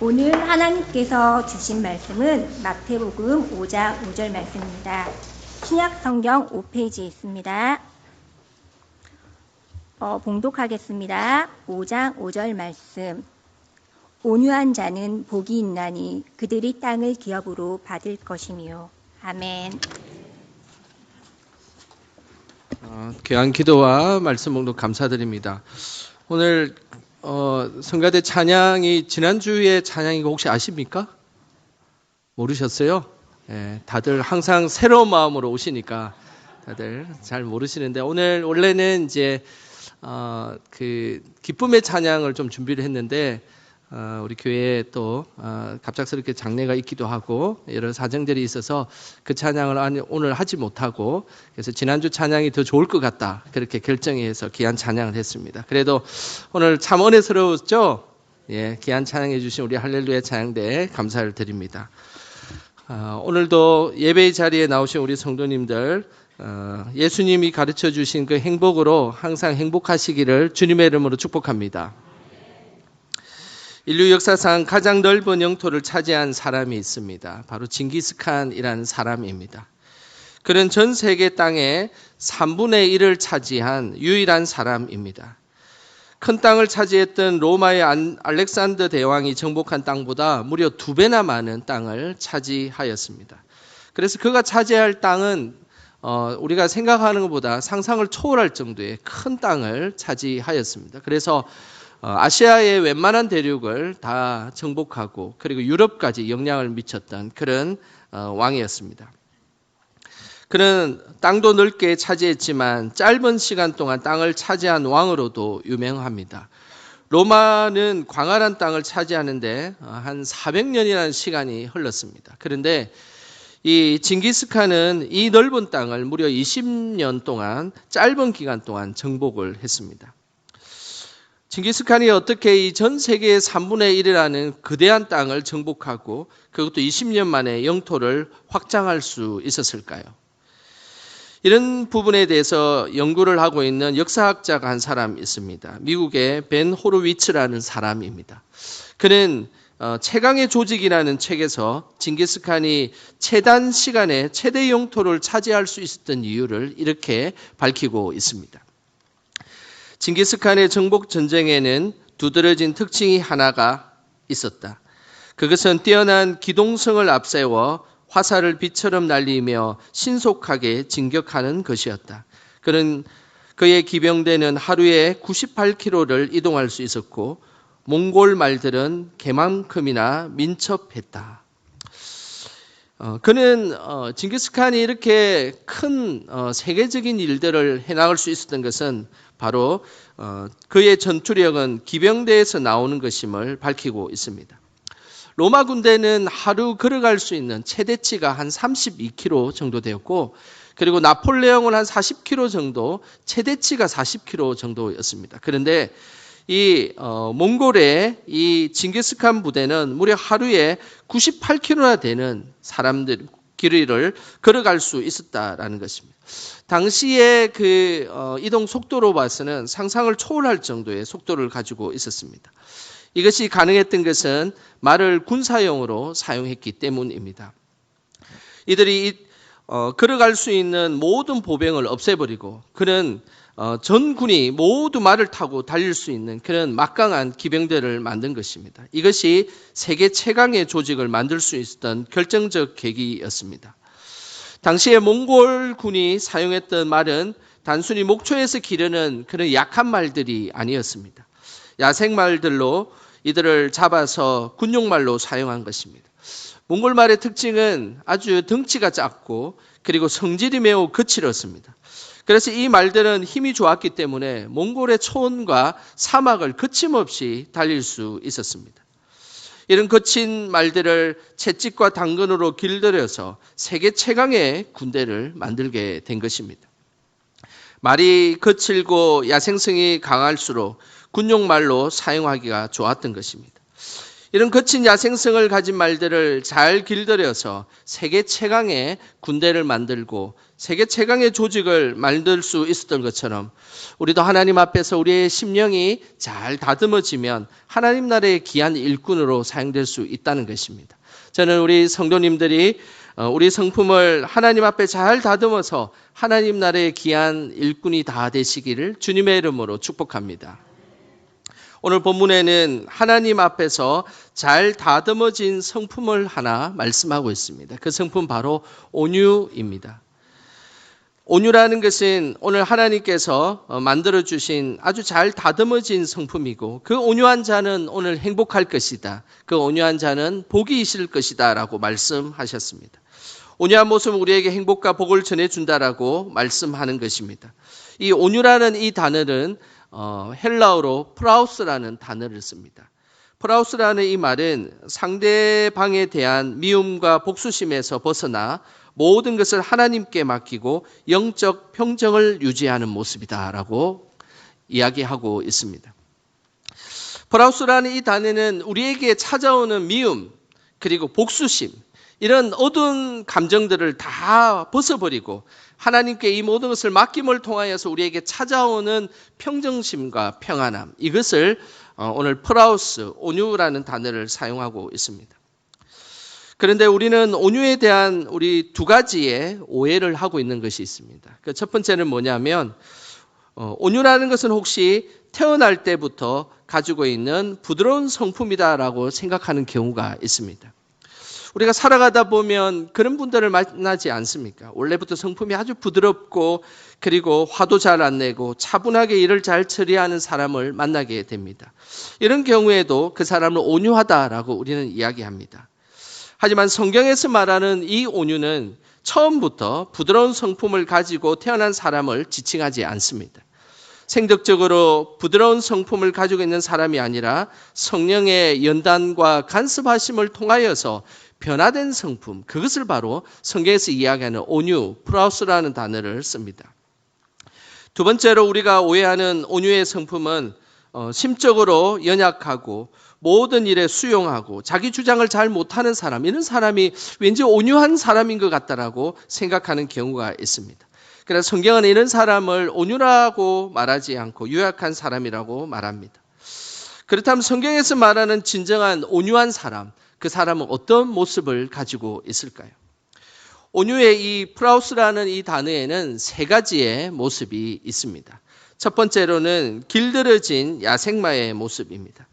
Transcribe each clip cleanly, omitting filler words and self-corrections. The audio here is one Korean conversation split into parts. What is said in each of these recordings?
오늘 하나님께서 주신 말씀은 마태복음 5장 5절 말씀입니다. 신약 성경 5페이지에 있습니다. 봉독하겠습니다. 5장 5절 말씀. 온유한 자는 복이 있나니 그들이 땅을 기업으로 받을 것이며. 아멘. 귀한 기도와 말씀 봉독 감사드립니다. 오늘 성가대 찬양이 지난주에 찬양인 거 혹시 아십니까? 모르셨어요? 예, 다들 항상 새로운 마음으로 오시니까 다들 잘 모르시는데 오늘 원래는 이제 그 기쁨의 찬양을 좀 준비를 했는데 우리 교회에 또 갑작스럽게 장례가 있기도 하고 여러 사정들이 있어서 그 찬양을 오늘 하지 못하고 그래서 지난주 찬양이 더 좋을 것 같다 그렇게 결정해서 귀한 찬양을 했습니다. 그래도 오늘 참 은혜스러웠죠? 예, 귀한 찬양해 주신 우리 할렐루야 찬양대에 감사를 드립니다. 오늘도 예배의 자리에 나오신 우리 성도님들 예수님이 가르쳐 주신 그 행복으로 항상 행복하시기를 주님의 이름으로 축복합니다. 인류 역사상 가장 넓은 영토를 차지한 사람이 있습니다. 바로 징기스칸이라는 사람입니다. 그는 전 세계 땅의 3분의 1을 차지한 유일한 사람입니다. 큰 땅을 차지했던 로마의 알렉산더 대왕이 정복한 땅보다 무려 2배나 많은 땅을 차지하였습니다. 그래서 그가 차지할 땅은 우리가 생각하는 것보다 상상을 초월할 정도의 큰 땅을 차지하였습니다. 그래서 아시아의 웬만한 대륙을 다 정복하고 그리고 유럽까지 영향을 미쳤던 그런 왕이었습니다. 그는 땅도 넓게 차지했지만 짧은 시간 동안 땅을 차지한 왕으로도 유명합니다. 로마는 광활한 땅을 차지하는데 한 400년이라는 시간이 흘렀습니다. 그런데 이 징기스칸은 이 넓은 땅을 무려 20년 동안 짧은 기간 동안 정복을 했습니다. 징기스칸이 어떻게 이 전 세계의 3분의 1이라는 거대한 땅을 정복하고 그것도 20년 만에 영토를 확장할 수 있었을까요? 이런 부분에 대해서 연구를 하고 있는 역사학자가 한 사람 있습니다. 미국의 벤 호로위츠라는 사람입니다. 그는 최강의 조직이라는 책에서 징기스칸이 최단 시간에 최대 영토를 차지할 수 있었던 이유를 이렇게 밝히고 있습니다. 징기스칸의 정복 전쟁에는 두드러진 특징이 하나가 있었다. 그것은 뛰어난 기동성을 앞세워 화살을 빛처럼 날리며 신속하게 진격하는 것이었다. 그의 기병대는 하루에 98km를 이동할 수 있었고 몽골 말들은 개만큼이나 민첩했다. 그는 징기스칸이 이렇게 큰 세계적인 일들을 해나갈 수 있었던 것은 바로 그의 전투력은 기병대에서 나오는 것임을 밝히고 있습니다. 로마 군대는 하루 걸어갈 수 있는 최대치가 한 32km 정도 되었고 그리고 나폴레옹은 한 40km 정도, 최대치가 40km 정도였습니다. 그런데 이 몽골의 이 징기스칸 부대는 무려 하루에 98km나 되는 사람들 길이를 걸어갈 수 있었다라는 것입니다. 당시에 그 이동 속도로 봐서는 상상을 초월할 정도의 속도를 가지고 있었습니다. 이것이 가능했던 것은 말을 군사용으로 사용했기 때문입니다. 이들이 걸어갈 수 있는 모든 보병을 없애버리고 그는 전군이 모두 말을 타고 달릴 수 있는 그런 막강한 기병대를 만든 것입니다. 이것이 세계 최강의 조직을 만들 수 있었던 결정적 계기였습니다. 당시에 몽골군이 사용했던 말은 단순히 목초에서 기르는 그런 약한 말들이 아니었습니다. 야생말들로 이들을 잡아서 군용말로 사용한 것입니다. 몽골말의 특징은 아주 덩치가 작고 그리고 성질이 매우 거칠었습니다. 그래서 이 말들은 힘이 좋았기 때문에 몽골의 초원과 사막을 거침없이 달릴 수 있었습니다. 이런 거친 말들을 채찍과 당근으로 길들여서 세계 최강의 군대를 만들게 된 것입니다. 말이 거칠고 야생성이 강할수록 군용말로 사용하기가 좋았던 것입니다. 이런 거친 야생성을 가진 말들을 잘 길들여서 세계 최강의 군대를 만들고 세계 최강의 조직을 만들 수 있었던 것처럼 우리도 하나님 앞에서 우리의 심령이 잘 다듬어지면 하나님 나라의 귀한 일꾼으로 사용될 수 있다는 것입니다. 저는 우리 성도님들이 우리 성품을 하나님 앞에 잘 다듬어서 하나님 나라의 귀한 일꾼이 다 되시기를 주님의 이름으로 축복합니다. 오늘 본문에는 하나님 앞에서 잘 다듬어진 성품을 하나 말씀하고 있습니다. 그 성품 바로 온유입니다. 온유라는 것은 오늘 하나님께서 만들어주신 아주 잘 다듬어진 성품이고 그 온유한 자는 오늘 행복할 것이다. 그 온유한 자는 복이 있을 것이다 라고 말씀하셨습니다. 온유한 모습은 우리에게 행복과 복을 전해준다라고 말씀하는 것입니다. 이 온유라는 이 단어는 헬라어로 프라우스라는 단어를 씁니다. 프라우스라는 이 말은 상대방에 대한 미움과 복수심에서 벗어나 모든 것을 하나님께 맡기고 영적 평정을 유지하는 모습이다라고 이야기하고 있습니다. 프라우스라는 이 단어는 우리에게 찾아오는 미움 그리고 복수심 이런 어두운 감정들을 다 벗어버리고 하나님께 이 모든 것을 맡김을 통하여서 우리에게 찾아오는 평정심과 평안함 이것을 오늘 프라우스, 온유라는 단어를 사용하고 있습니다. 그런데 우리는 온유에 대한 우리 두 가지의 오해를 하고 있는 것이 있습니다. 그 첫 번째는 뭐냐면 온유라는 것은 혹시 태어날 때부터 가지고 있는 부드러운 성품이다라고 생각하는 경우가 있습니다. 우리가 살아가다 보면 그런 분들을 만나지 않습니까? 원래부터 성품이 아주 부드럽고 그리고 화도 잘 안 내고 차분하게 일을 잘 처리하는 사람을 만나게 됩니다. 이런 경우에도 그 사람을 온유하다라고 우리는 이야기합니다. 하지만 성경에서 말하는 이 온유는 처음부터 부드러운 성품을 가지고 태어난 사람을 지칭하지 않습니다. 생덕적으로 부드러운 성품을 가지고 있는 사람이 아니라 성령의 연단과 간섭하심을 통하여서 변화된 성품, 그것을 바로 성경에서 이야기하는 온유, 프라우스라는 단어를 씁니다. 두 번째로 우리가 오해하는 온유의 성품은 심적으로 연약하고 모든 일에 수용하고 자기 주장을 잘 못하는 사람, 이런 사람이 왠지 온유한 사람인 것 같다라고 생각하는 경우가 있습니다. 그래서 성경은 이런 사람을 온유라고 말하지 않고 유약한 사람이라고 말합니다. 그렇다면 성경에서 말하는 진정한 온유한 사람, 그 사람은 어떤 모습을 가지고 있을까요? 온유의 이 프라우스라는 이 단어에는 세 가지의 모습이 있습니다. 첫 번째로는 길들여진 야생마의 모습입니다.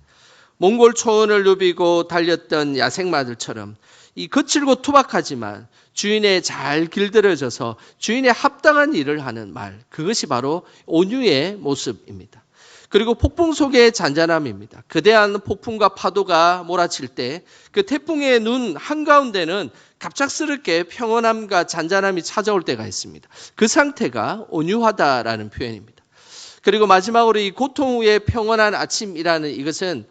몽골 초원을 누비고 달렸던 야생마들처럼 이 거칠고 투박하지만 주인에 잘 길들여져서 주인에 합당한 일을 하는 말, 그것이 바로 온유의 모습입니다. 그리고 폭풍 속의 잔잔함입니다. 거대한 폭풍과 파도가 몰아칠 때 그 태풍의 눈 한가운데는 갑작스럽게 평온함과 잔잔함이 찾아올 때가 있습니다. 그 상태가 온유하다라는 표현입니다. 그리고 마지막으로 이 고통 후에 평온한 아침이라는 이것은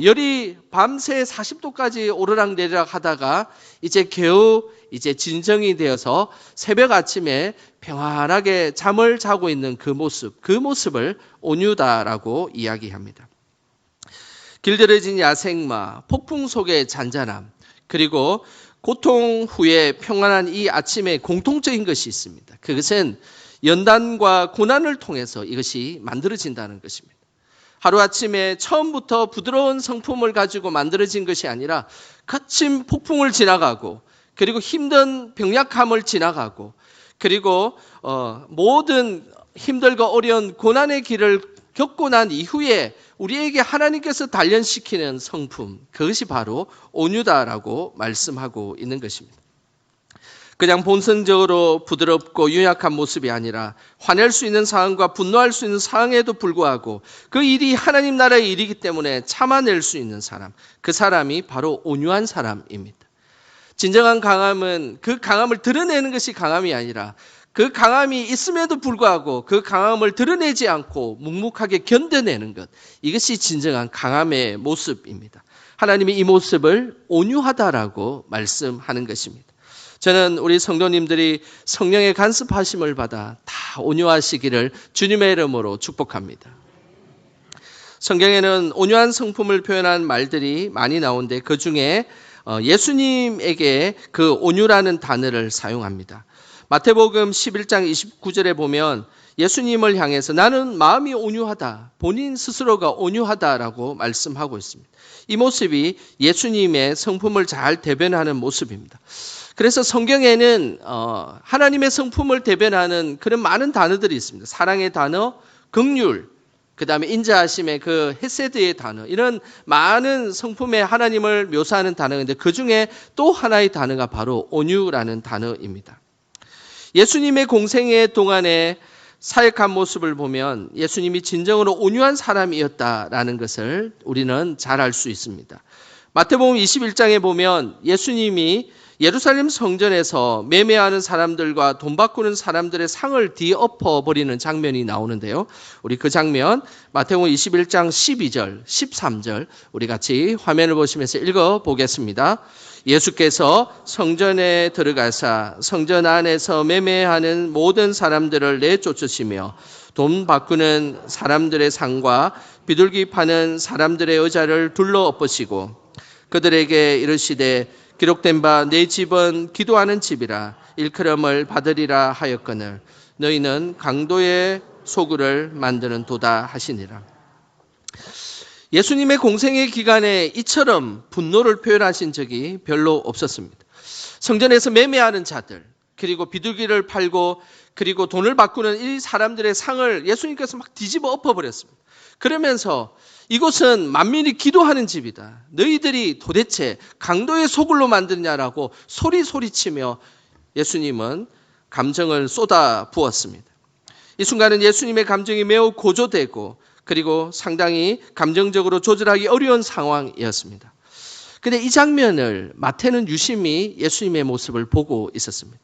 열이 밤새 40도까지 오르락내리락 하다가 이제 겨우 진정이 되어서 새벽 아침에 평안하게 잠을 자고 있는 그 모습을 온유다라고 이야기합니다. 길들여진 야생마, 폭풍 속의 잔잔함, 그리고 고통 후에 평안한 이 아침에 공통적인 것이 있습니다. 그것은 연단과 고난을 통해서 이것이 만들어진다는 것입니다. 하루아침에 처음부터 부드러운 성품을 가지고 만들어진 것이 아니라 거친 폭풍을 지나가고 그리고 힘든 병약함을 지나가고 그리고 모든 힘들고 어려운 고난의 길을 겪고 난 이후에 우리에게 하나님께서 단련시키는 성품, 그것이 바로 온유다라고 말씀하고 있는 것입니다. 그냥 본성적으로 부드럽고 유약한 모습이 아니라 화낼 수 있는 상황과 분노할 수 있는 상황에도 불구하고 그 일이 하나님 나라의 일이기 때문에 참아낼 수 있는 사람, 그 사람이 바로 온유한 사람입니다. 진정한 강함은 그 강함을 드러내는 것이 강함이 아니라 그 강함이 있음에도 불구하고 그 강함을 드러내지 않고 묵묵하게 견뎌내는 것, 이것이 진정한 강함의 모습입니다. 하나님이 이 모습을 온유하다라고 말씀하는 것입니다. 저는 우리 성도님들이 성령의 간섭하심을 받아 다 온유하시기를 주님의 이름으로 축복합니다. 성경에는 온유한 성품을 표현한 말들이 많이 나오는데 그 중에 예수님에게 그 온유라는 단어를 사용합니다. 마태복음 11장 29절에 보면 예수님을 향해서 나는 마음이 온유하다. 본인 스스로가 온유하다라고 말씀하고 있습니다. 이 모습이 예수님의 성품을 잘 대변하는 모습입니다. 그래서 성경에는 하나님의 성품을 대변하는 그런 많은 단어들이 있습니다. 사랑의 단어, 긍휼, 그 다음에 인자하심의 그 헤세드의 단어, 이런 많은 성품의 하나님을 묘사하는 단어인데 그 중에 또 하나의 단어가 바로 온유라는 단어입니다. 예수님의 공생애 동안에 사역한 모습을 보면 예수님이 진정으로 온유한 사람이었다라는 것을 우리는 잘 알 수 있습니다. 마태복음 21장에 보면 예수님이 예루살렘 성전에서 매매하는 사람들과 돈 바꾸는 사람들의 상을 뒤엎어버리는 장면이 나오는데요. 우리 그 장면 마태복음 21장 12절, 13절 우리 같이 화면을 보시면서 읽어보겠습니다. 예수께서 성전에 들어가사 성전 안에서 매매하는 모든 사람들을 내쫓으시며 돈 바꾸는 사람들의 상과 비둘기 파는 사람들의 의자를 둘러 엎으시고 그들에게 이르시되 기록된 바 내 집은 기도하는 집이라 일컬음을 받으리라 하였거늘 너희는 강도의 소굴을 만드는 도다 하시니라. 예수님의 공생의 기간에 이처럼 분노를 표현하신 적이 별로 없었습니다. 성전에서 매매하는 자들, 그리고 비둘기를 팔고 그리고 돈을 바꾸는 이 사람들의 상을 예수님께서 막 뒤집어 엎어버렸습니다. 그러면서 이곳은 만민이 기도하는 집이다. 너희들이 도대체 강도의 소굴로 만드냐라고 소리치며 예수님은 감정을 쏟아 부었습니다. 이 순간은 예수님의 감정이 매우 고조되고 그리고 상당히 감정적으로 조절하기 어려운 상황이었습니다. 그런데 이 장면을 마태는 유심히 예수님의 모습을 보고 있었습니다.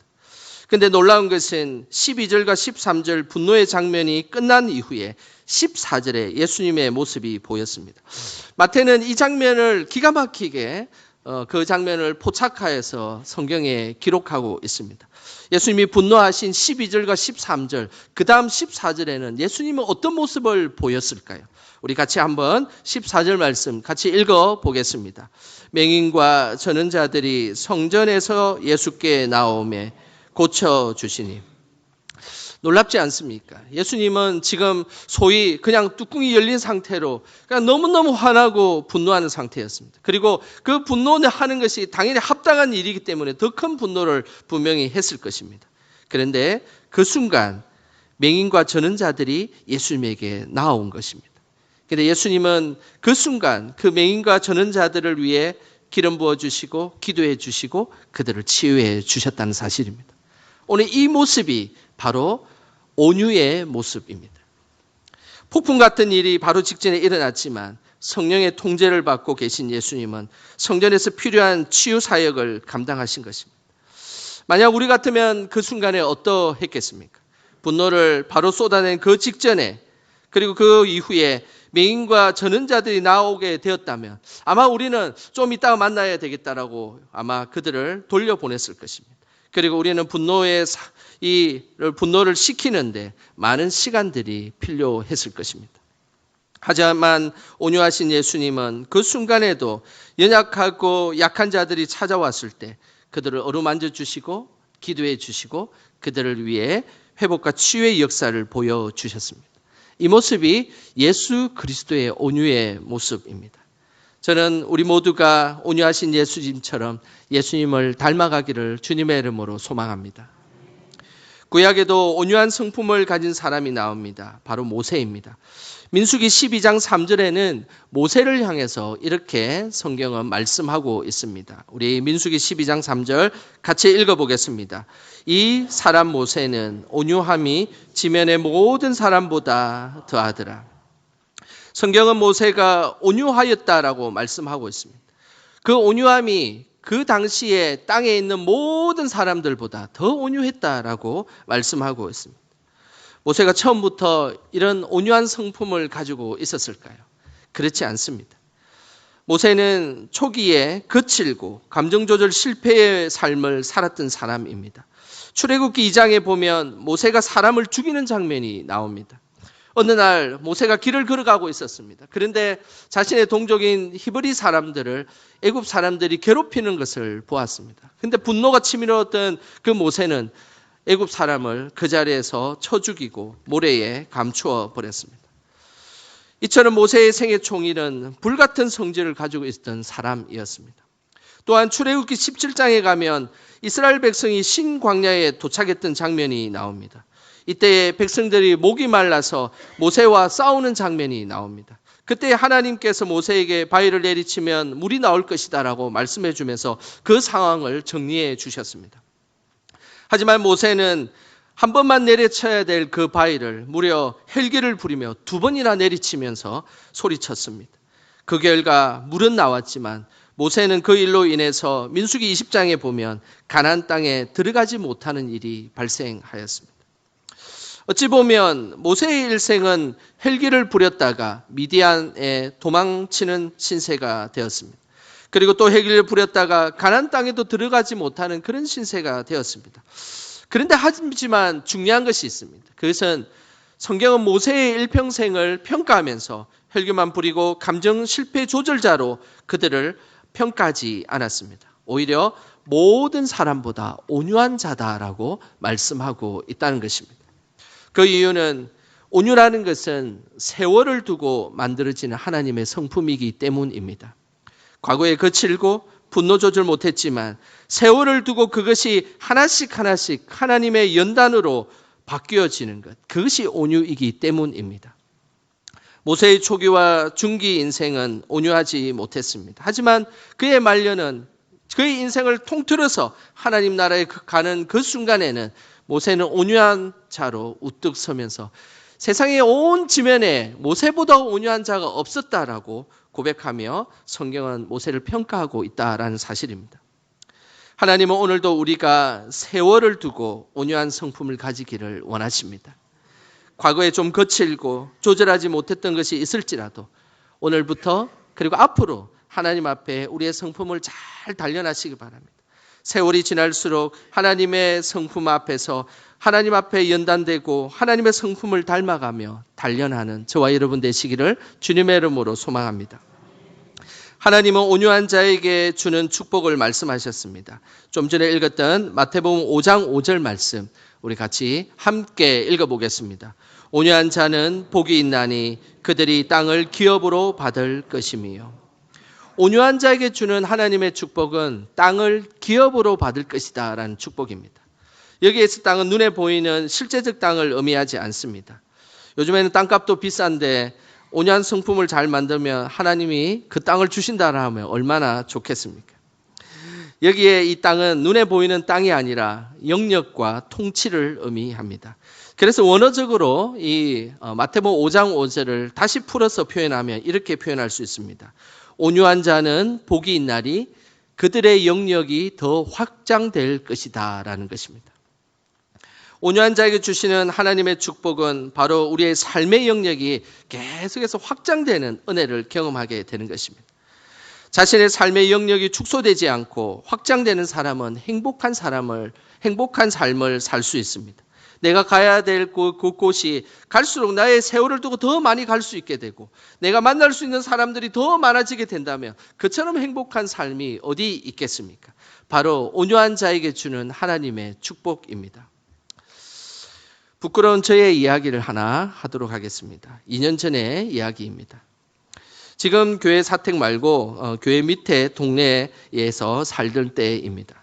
그런데 놀라운 것은 12절과 13절 분노의 장면이 끝난 이후에 14절에 예수님의 모습이 보였습니다. 마태는 이 장면을 기가 막히게 그 장면을 포착하여서 성경에 기록하고 있습니다. 예수님이 분노하신 12절과 13절, 그 다음 14절에는 예수님은 어떤 모습을 보였을까요? 우리 같이 한번 14절 말씀 같이 읽어보겠습니다. 맹인과 전언자들이 성전에서 예수께 나오매 고쳐주시니. 놀랍지 않습니까? 예수님은 지금 소위 그냥 뚜껑이 열린 상태로 그냥 너무너무 화나고 분노하는 상태였습니다. 그리고 그 분노하는 것이 당연히 합당한 일이기 때문에 더 큰 분노를 분명히 했을 것입니다. 그런데 그 순간 맹인과 전언자들이 예수님에게 나온 것입니다. 그런데 예수님은 그 순간 그 맹인과 전언자들을 위해 기름 부어주시고 기도해 주시고 그들을 치유해 주셨다는 사실입니다. 오늘 이 모습이 바로 온유의 모습입니다. 폭풍 같은 일이 바로 직전에 일어났지만 성령의 통제를 받고 계신 예수님은 성전에서 필요한 치유 사역을 감당하신 것입니다. 만약 우리 같으면 그 순간에 어떠했겠습니까? 분노를 바로 쏟아낸 그 직전에 그리고 그 이후에 맹인과 전언자들이 나오게 되었다면 아마 우리는 좀 이따가 만나야 되겠다라고 아마 그들을 돌려보냈을 것입니다. 그리고 우리는 분노를 식히는데 많은 시간들이 필요했을 것입니다. 하지만 온유하신 예수님은 그 순간에도 연약하고 약한 자들이 찾아왔을 때 그들을 어루만져 주시고 기도해 주시고 그들을 위해 회복과 치유의 역사를 보여주셨습니다. 이 모습이 예수 그리스도의 온유의 모습입니다. 저는 우리 모두가 온유하신 예수님처럼 예수님을 닮아가기를 주님의 이름으로 소망합니다. 구약에도 온유한 성품을 가진 사람이 나옵니다. 바로 모세입니다. 민수기 12장 3절에는 모세를 향해서 이렇게 성경은 말씀하고 있습니다. 우리 민수기 12장 3절 같이 읽어보겠습니다. 이 사람 모세는 온유함이 지면의 모든 사람보다 더하더라. 성경은 모세가 온유하였다라고 말씀하고 있습니다. 그 온유함이 그 당시에 땅에 있는 모든 사람들보다 더 온유했다라고 말씀하고 있습니다. 모세가 처음부터 이런 온유한 성품을 가지고 있었을까요? 그렇지 않습니다. 모세는 초기에 거칠고 감정조절 실패의 삶을 살았던 사람입니다. 출애굽기 2장에 보면 모세가 사람을 죽이는 장면이 나옵니다. 어느 날 모세가 길을 걸어가고 있었습니다. 그런데 자신의 동족인 히브리 사람들을 애굽 사람들이 괴롭히는 것을 보았습니다. 그런데 분노가 치밀었던 그 모세는 애굽 사람을 그 자리에서 쳐 죽이고 모래에 감추어 버렸습니다. 이처럼 모세의 생애 총일은 불같은 성질을 가지고 있었던 사람이었습니다. 또한 출애굽기 17장에 가면 이스라엘 백성이 신광야에 도착했던 장면이 나옵니다. 이때 백성들이 목이 말라서 모세와 싸우는 장면이 나옵니다. 그때 하나님께서 모세에게 바위를 내리치면 물이 나올 것이다 라고 말씀해 주면서 그 상황을 정리해 주셨습니다. 하지만 모세는 한 번만 내리쳐야 될 그 바위를 무려 헬기를 부리며 2번이나 내리치면서 소리쳤습니다. 그 결과 물은 나왔지만 모세는 그 일로 인해서 민수기 20장에 보면 가나안 땅에 들어가지 못하는 일이 발생하였습니다. 어찌 보면 모세의 일생은 헬기를 부렸다가 미디안에 도망치는 신세가 되었습니다. 그리고 또 헬기를 부렸다가 가나안 땅에도 들어가지 못하는 그런 신세가 되었습니다. 그런데 하지만 중요한 것이 있습니다. 그것은 성경은 모세의 일평생을 평가하면서 헬기만 부리고 감정 실패 조절자로 그들을 평가하지 않았습니다. 오히려 모든 사람보다 온유한 자다라고 말씀하고 있다는 것입니다. 그 이유는 온유라는 것은 세월을 두고 만들어지는 하나님의 성품이기 때문입니다. 과거에 거칠고 분노 조절 못했지만 세월을 두고 그것이 하나씩 하나님의 연단으로 바뀌어지는 것, 그것이 온유이기 때문입니다. 모세의 초기와 중기 인생은 온유하지 못했습니다. 하지만 그의 말년은 그의 인생을 통틀어서 하나님 나라에 가는 그 순간에는 모세는 온유한 자로 우뚝 서면서 세상의 온 지면에 모세보다 온유한 자가 없었다라고 고백하며 성경은 모세를 평가하고 있다라는 사실입니다. 하나님은 오늘도 우리가 세월을 두고 온유한 성품을 가지기를 원하십니다. 과거에 좀 거칠고 조절하지 못했던 것이 있을지라도 오늘부터 그리고 앞으로 하나님 앞에 우리의 성품을 잘 단련하시기 바랍니다. 세월이 지날수록 하나님의 성품 앞에서 하나님 앞에 연단되고 하나님의 성품을 닮아가며 단련하는 저와 여러분 되시기를 주님의 이름으로 소망합니다. 하나님은 온유한 자에게 주는 축복을 말씀하셨습니다. 좀 전에 읽었던 마태복음 5장 5절 말씀 우리 같이 함께 읽어보겠습니다. 온유한 자는 복이 있나니 그들이 땅을 기업으로 받을 것이며. 온유한 자에게 주는 하나님의 축복은 땅을 기업으로 받을 것이다 라는 축복입니다. 여기에서 땅은 눈에 보이는 실제적 땅을 의미하지 않습니다. 요즘에는 땅값도 비싼데 온유한 성품을 잘 만들면 하나님이 그 땅을 주신다라 하면 얼마나 좋겠습니까? 여기에 이 땅은 눈에 보이는 땅이 아니라 영역과 통치를 의미합니다. 그래서 원어적으로 이 마태복음 5장 5절을 다시 풀어서 표현하면 이렇게 표현할 수 있습니다. 온유한 자는 복이 있나니 그들의 영역이 더 확장될 것이다 라는 것입니다. 온유한 자에게 주시는 하나님의 축복은 바로 우리의 삶의 영역이 계속해서 확장되는 은혜를 경험하게 되는 것입니다. 자신의 삶의 영역이 축소되지 않고 확장되는 사람은 행복한 삶을 살 수 있습니다. 내가 가야 될 곳곳이 갈수록 나의 세월을 두고 더 많이 갈 수 있게 되고 내가 만날 수 있는 사람들이 더 많아지게 된다면 그처럼 행복한 삶이 어디 있겠습니까? 바로 온유한 자에게 주는 하나님의 축복입니다. 부끄러운 저의 이야기를 하나 하도록 하겠습니다. 2년 전의 이야기입니다. 지금 교회 사택 말고 교회 밑에 동네에서 살던 때입니다.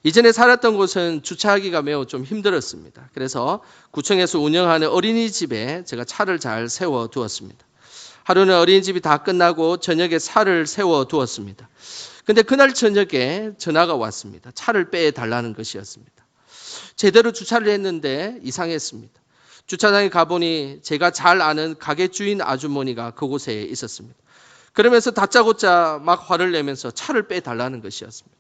이전에 살았던 곳은 주차하기가 매우 좀 힘들었습니다. 그래서 구청에서 운영하는 어린이집에 제가 차를 잘 세워두었습니다. 하루는 어린이집이 다 끝나고 저녁에 차를 세워두었습니다. 근데 그날 저녁에 전화가 왔습니다. 차를 빼달라는 것이었습니다. 제대로 주차를 했는데 이상했습니다. 주차장에 가보니 제가 잘 아는 가게 주인 아주머니가 그곳에 있었습니다. 그러면서 다짜고짜 막 화를 내면서 차를 빼달라는 것이었습니다.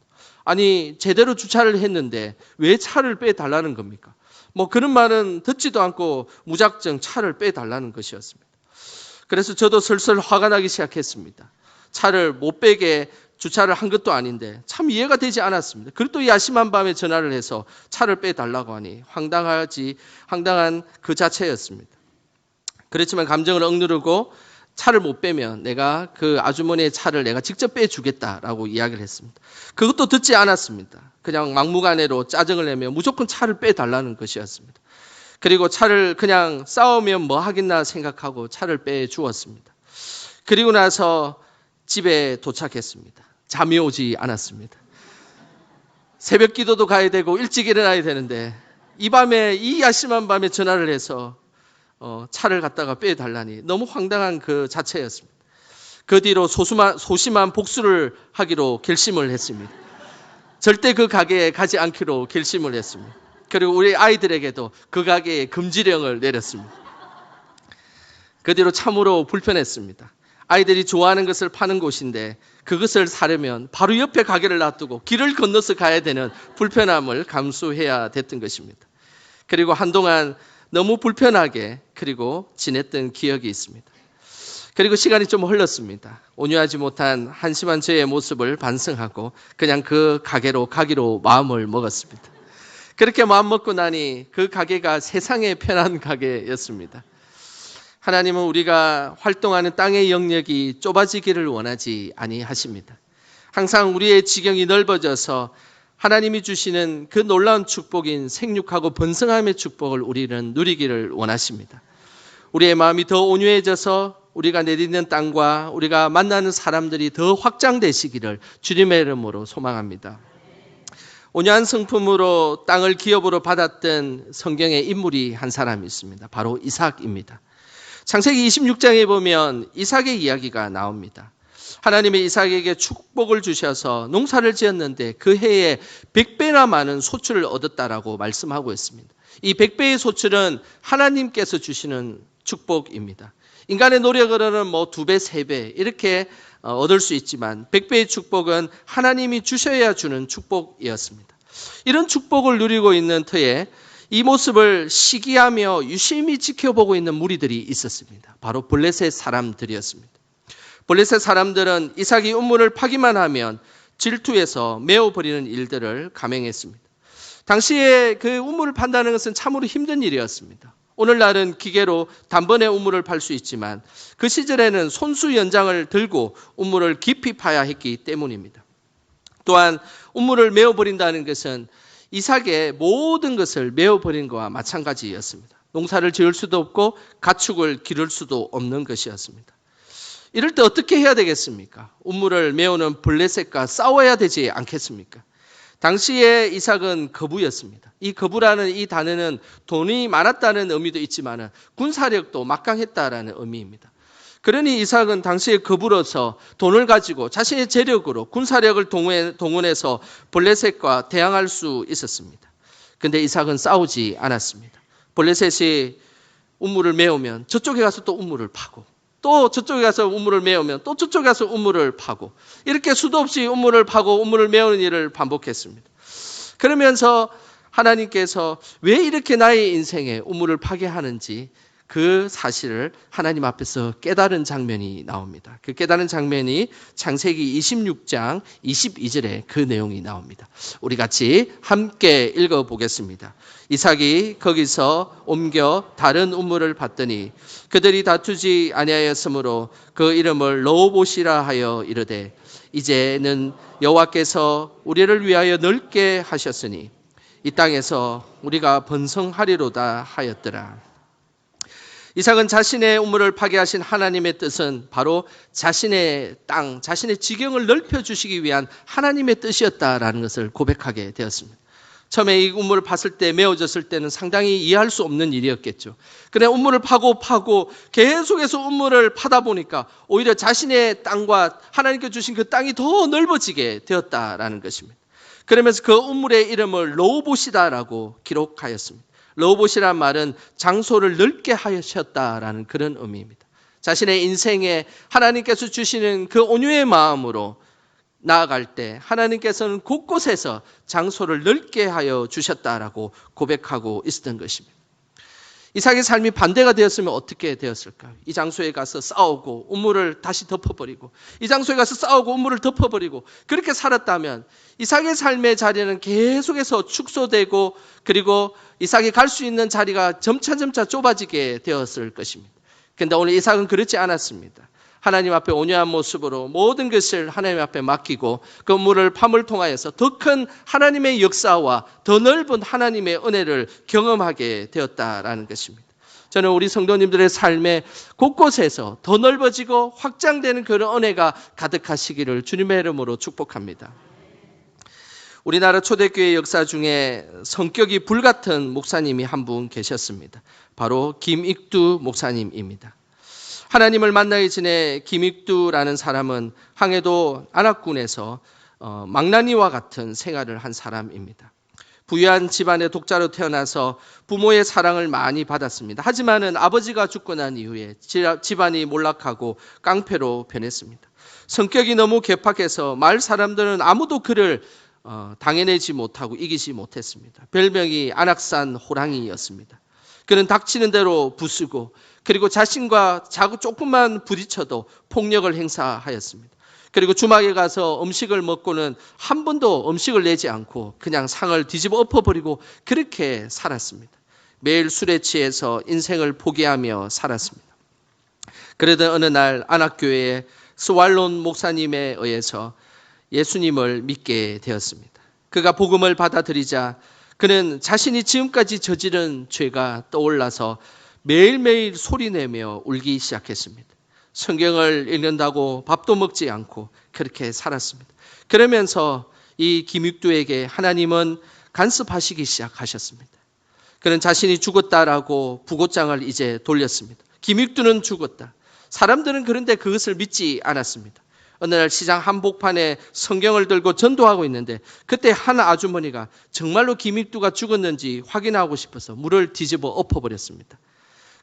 아니 제대로 주차를 했는데 왜 차를 빼달라는 겁니까? 뭐 그런 말은 듣지도 않고 무작정 차를 빼달라는 것이었습니다. 그래서 저도 슬슬 화가 나기 시작했습니다. 차를 못 빼게 주차를 한 것도 아닌데 참 이해가 되지 않았습니다. 그리고 또 야심한 밤에 전화를 해서 차를 빼달라고 하니 황당한 그 자체였습니다. 그렇지만 감정을 억누르고 차를 못 빼면 내가 그 아주머니의 차를 내가 직접 빼주겠다라고 이야기를 했습니다. 그것도 듣지 않았습니다. 그냥 막무가내로 짜증을 내며 무조건 차를 빼달라는 것이었습니다. 그리고 차를 그냥 싸우면 뭐 하겠나 생각하고 차를 빼주었습니다. 그리고 나서 집에 도착했습니다. 잠이 오지 않았습니다. 새벽 기도도 가야 되고 일찍 일어나야 되는데 이 밤에, 이 야심한 밤에 전화를 해서 차를 갖다가 빼달라니 너무 황당한 그 자체였습니다. 그 뒤로 소심한 복수를 하기로 결심을 했습니다. 절대 그 가게에 가지 않기로 결심을 했습니다. 그리고 우리 아이들에게도 그 가게에 금지령을 내렸습니다. 그 뒤로 참으로 불편했습니다. 아이들이 좋아하는 것을 파는 곳인데 그것을 사려면 바로 옆에 가게를 놔두고 길을 건너서 가야 되는 불편함을 감수해야 됐던 것입니다. 그리고 한동안 너무 불편하게 그리고 지냈던 기억이 있습니다. 그리고 시간이 좀 흘렀습니다. 온유하지 못한 한심한 저의 모습을 반성하고 그냥 그 가게로 가기로 마음을 먹었습니다. 그렇게 마음 먹고 나니 그 가게가 세상에 편한 가게였습니다. 하나님은 우리가 활동하는 땅의 영역이 좁아지기를 원하지 아니하십니다. 항상 우리의 지경이 넓어져서 하나님이 주시는 그 놀라운 축복인 생육하고 번성함의 축복을 우리는 누리기를 원하십니다. 우리의 마음이 더 온유해져서 우리가 내딛는 땅과 우리가 만나는 사람들이 더 확장되시기를 주님의 이름으로 소망합니다. 온유한 성품으로 땅을 기업으로 받았던 성경의 인물이 한 사람이 있습니다. 바로 이삭입니다. 창세기 26장에 보면 이삭의 이야기가 나옵니다. 하나님이 이삭에게 축복을 주셔서 농사를 지었는데 그 해에 100배나 많은 소출을 얻었다라고 말씀하고 있습니다. 이 100배의 소출은 하나님께서 주시는 축복입니다. 인간의 노력으로는 뭐 2배, 3배 이렇게 얻을 수 있지만 100배의 축복은 하나님이 주셔야 주는 축복이었습니다. 이런 축복을 누리고 있는 터에 이 모습을 시기하며 유심히 지켜보고 있는 무리들이 있었습니다. 바로 블레셋 사람들이었습니다. 블레셋 사람들은 이삭이 우물을 파기만 하면 질투해서 메어버리는 일들을 감행했습니다. 당시에 그 우물을 판다는 것은 참으로 힘든 일이었습니다. 오늘날은 기계로 단번에 우물을 팔 수 있지만 그 시절에는 손수 연장을 들고 우물을 깊이 파야 했기 때문입니다. 또한 우물을 메어버린다는 것은 이삭의 모든 것을 메어버린 것과 마찬가지였습니다. 농사를 지을 수도 없고 가축을 기를 수도 없는 것이었습니다. 이럴 때 어떻게 해야 되겠습니까? 우물을 메우는 블레셋과 싸워야 되지 않겠습니까? 당시에 이삭은 거부였습니다. 이 거부라는 이 단어는 돈이 많았다는 의미도 있지만 군사력도 막강했다라는 의미입니다. 그러니 이삭은 당시에 거부로서 돈을 가지고 자신의 재력으로 군사력을 동원해서 블레셋과 대항할 수 있었습니다. 그런데 이삭은 싸우지 않았습니다. 블레셋이 우물을 메우면 저쪽에 가서 또 우물을 파고 또 저쪽에 가서 우물을 메우면 또 저쪽에 가서 우물을 파고 이렇게 수도 없이 우물을 파고 우물을 메우는 일을 반복했습니다. 그러면서 하나님께서 왜 이렇게 나의 인생에 우물을 파게 하는지 그 사실을 하나님 앞에서 깨달은 장면이 나옵니다. 그 깨달은 장면이 창세기 26장 22절에 그 내용이 나옵니다. 우리 같이 함께 읽어보겠습니다. 이삭이 거기서 옮겨 다른 우물을 봤더니 그들이 다투지 아니하였으므로 그 이름을 르호봇이라 하여 이르되 이제는 여호와께서 우리를 위하여 넓게 하셨으니 이 땅에서 우리가 번성하리로다 하였더라. 이삭은 자신의 우물을 파괴하신 하나님의 뜻은 바로 자신의 땅, 자신의 지경을 넓혀주시기 위한 하나님의 뜻이었다라는 것을 고백하게 되었습니다. 처음에 이 우물을 팠을 때, 메워졌을 때는 상당히 이해할 수 없는 일이었겠죠. 그런데 우물을 파고 계속해서 우물을 파다 보니까 오히려 자신의 땅과 하나님께 주신 그 땅이 더 넓어지게 되었다라는 것입니다. 그러면서 그 우물의 이름을 르호봇이다라고 기록하였습니다. 르호봇이란 말은 장소를 넓게 하셨다라는 그런 의미입니다. 자신의 인생에 하나님께서 주시는 그 온유의 마음으로 나아갈 때 하나님께서는 곳곳에서 장소를 넓게 하여 주셨다라고 고백하고 있었던 것입니다. 이삭의 삶이 반대가 되었으면 어떻게 되었을까요? 이 장소에 가서 싸우고 우물을 다시 덮어버리고 이 장소에 가서 싸우고 우물을 덮어버리고 그렇게 살았다면 이삭의 삶의 자리는 계속해서 축소되고 그리고 이삭이 갈 수 있는 자리가 점차 좁아지게 되었을 것입니다. 그런데 오늘 이삭은 그렇지 않았습니다. 하나님 앞에 온유한 모습으로 모든 것을 하나님 앞에 맡기고 그 물을 팜을 통하여서 더 큰 하나님의 역사와 더 넓은 하나님의 은혜를 경험하게 되었다라는 것입니다. 저는 우리 성도님들의 삶에 곳곳에서 더 넓어지고 확장되는 그런 은혜가 가득하시기를 주님의 이름으로 축복합니다. 우리나라 초대교회 역사 중에 성격이 불같은 목사님이 한 분 계셨습니다. 바로 김익두 목사님입니다. 하나님을 만나기 전에 김익두라는 사람은 항해도 안악군에서 망나니와 같은 생활을 한 사람입니다. 부유한 집안의 독자로 태어나서 부모의 사랑을 많이 받았습니다. 하지만은 아버지가 죽고 난 이후에 집안이 몰락하고 깡패로 변했습니다. 성격이 너무 괴팍해서 마을 사람들은 아무도 그를 당해내지 못하고 이기지 못했습니다. 별명이 안악산 호랑이였습니다. 그는 닥치는 대로 부수고 그리고 자신과 조금만 부딪혀도 폭력을 행사하였습니다. 그리고 주막에 가서 음식을 먹고는 한 번도 음식을 내지 않고 그냥 상을 뒤집어 엎어버리고 그렇게 살았습니다. 매일 술에 취해서 인생을 포기하며 살았습니다. 그러던 어느 날 안악교회의 스왈론 목사님에 의해서 예수님을 믿게 되었습니다. 그가 복음을 받아들이자 그는 자신이 지금까지 저지른 죄가 떠올라서 매일매일 소리내며 울기 시작했습니다. 성경을 읽는다고 밥도 먹지 않고 그렇게 살았습니다. 그러면서 이 김익두에게 하나님은 간섭하시기 시작하셨습니다. 그는 자신이 죽었다라고 부고장을 이제 돌렸습니다. 김익두는 죽었다. 사람들은 그런데 그것을 믿지 않았습니다. 어느 날 시장 한복판에 성경을 들고 전도하고 있는데 그때 한 아주머니가 정말로 김익두가 죽었는지 확인하고 싶어서 물을 뒤집어 엎어버렸습니다.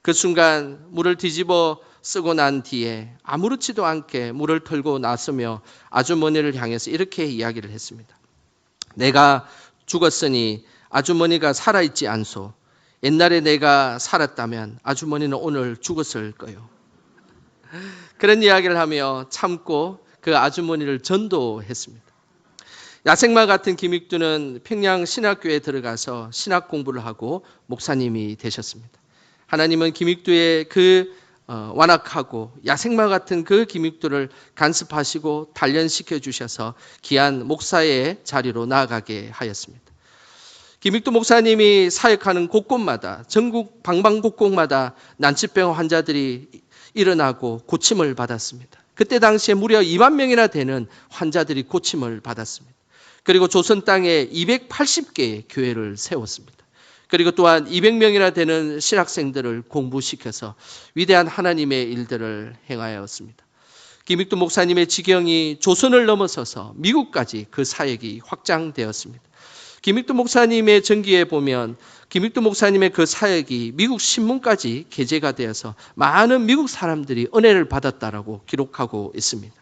그 순간 물을 뒤집어 쓰고 난 뒤에 아무렇지도 않게 물을 털고 나서며 아주머니를 향해서 이렇게 이야기를 했습니다. 내가 죽었으니 아주머니가 살아있지 않소. 옛날에 내가 살았다면 아주머니는 오늘 죽었을 거요. 그런 이야기를 하며 참고 그 아주머니를 전도했습니다. 야생마 같은 김익두는 평양 신학교에 들어가서 신학 공부를 하고 목사님이 되셨습니다. 하나님은 김익두의 그 완악하고 야생마 같은 그 김익두를 간섭하시고 단련시켜 주셔서 귀한 목사의 자리로 나아가게 하였습니다. 김익두 목사님이 사역하는 곳곳마다 전국 방방곡곡마다 난치병 환자들이 일어나고 고침을 받았습니다. 그때 당시에 무려 2만 명이나 되는 환자들이 고침을 받았습니다. 그리고 조선 땅에 280개의 교회를 세웠습니다. 그리고 또한 200명이나 되는 신학생들을 공부시켜서 위대한 하나님의 일들을 행하였습니다. 김익두 목사님의 지경이 조선을 넘어서서 미국까지 그 사역이 확장되었습니다. 김익두 목사님의 전기에 보면 김익두 목사님의 그 사역이 미국 신문까지 게재가 되어서 많은 미국 사람들이 은혜를 받았다라고 기록하고 있습니다.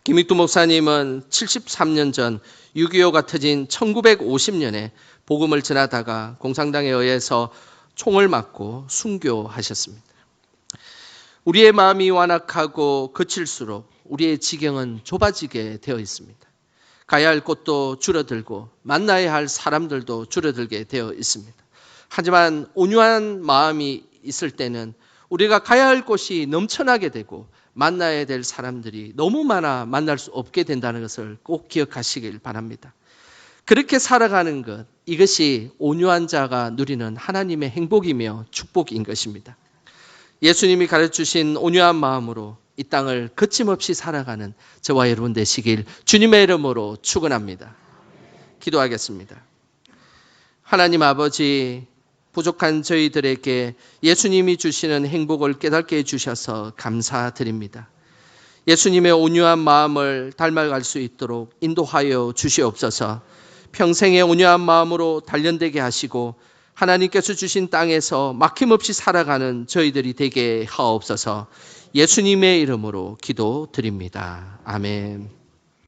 김익두 목사님은 73년 전 6.25가 터진 1950년에 복음을 전하다가 공산당에 의해서 총을 맞고 순교하셨습니다. 우리의 마음이 완악하고 거칠수록 우리의 지경은 좁아지게 되어 있습니다. 가야 할 곳도 줄어들고 만나야 할 사람들도 줄어들게 되어 있습니다. 하지만 온유한 마음이 있을 때는 우리가 가야 할 곳이 넘쳐나게 되고 만나야 될 사람들이 너무 많아 만날 수 없게 된다는 것을 꼭 기억하시길 바랍니다. 그렇게 살아가는 것, 이것이 온유한 자가 누리는 하나님의 행복이며 축복인 것입니다. 예수님이 가르쳐주신 온유한 마음으로 이 땅을 거침없이 살아가는 저와 여러분 되시길 주님의 이름으로 축원합니다. 기도하겠습니다. 하나님 아버지, 부족한 저희들에게 예수님이 주시는 행복을 깨닫게 해주셔서 감사드립니다. 예수님의 온유한 마음을 닮아갈 수 있도록 인도하여 주시옵소서. 평생의 온유한 마음으로 단련되게 하시고 하나님께서 주신 땅에서 막힘없이 살아가는 저희들이 되게 하옵소서. 예수님의 이름으로 기도드립니다. 아멘.